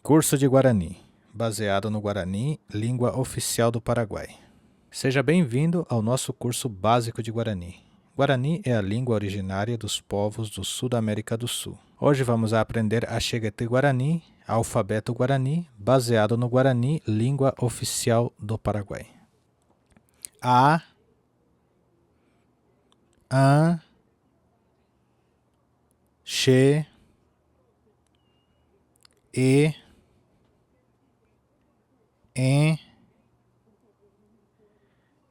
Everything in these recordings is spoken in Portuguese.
Curso de Guarani, baseado no Guarani, língua oficial do Paraguai. Seja bem-vindo ao nosso curso básico de Guarani. Guarani é a língua originária dos povos do sul da América do Sul. Hoje vamos aprender a Xegueté Guarani, alfabeto Guarani, baseado no Guarani, língua oficial do Paraguai. A, an, che, e, em,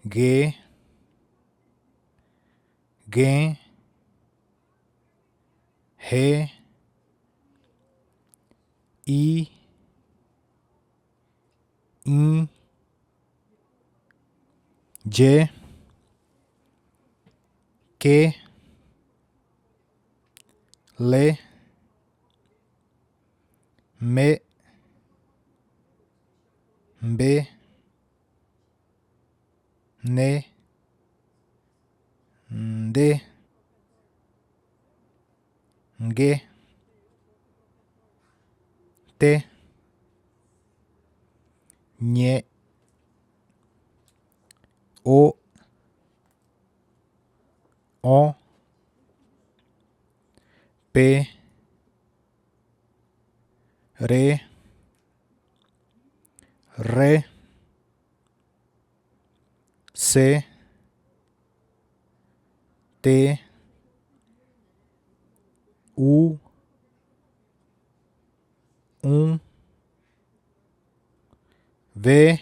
ge, gen, re, i, in, je, que, le, me, be, ne, de, ge, te, nye, o, on, pe, re, se, te, u, ve,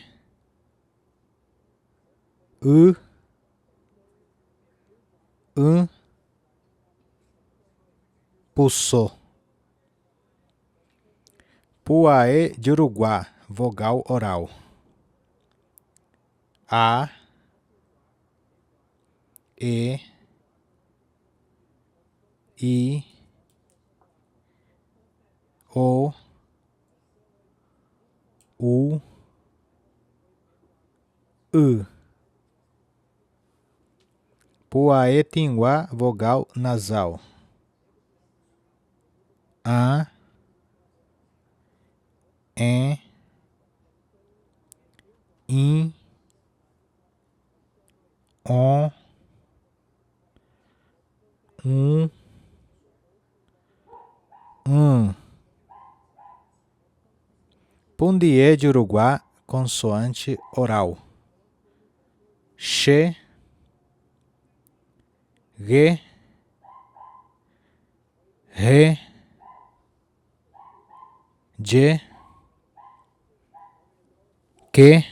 pulsou. Puaê de Uruguá, vogal oral. A, e, i, o, u, Puaê-Tinguá, vogal nasal. A, em, in, on, Pundiê de Uruguá, consoante oral. Che, ge, re, je, que,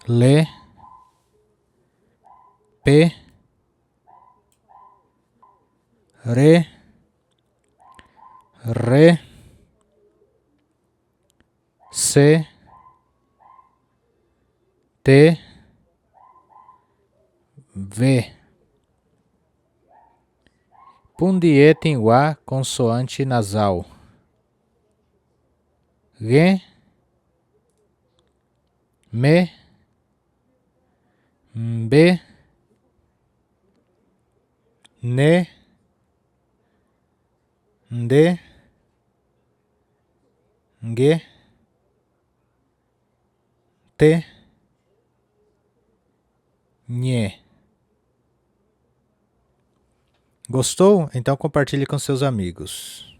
le, pe, re, se, te, ve. Pundiê-Tinguá, consoante nasal. Ge, me, be, ne, de, ge, te, nye. Gostou? Então compartilhe com seus amigos.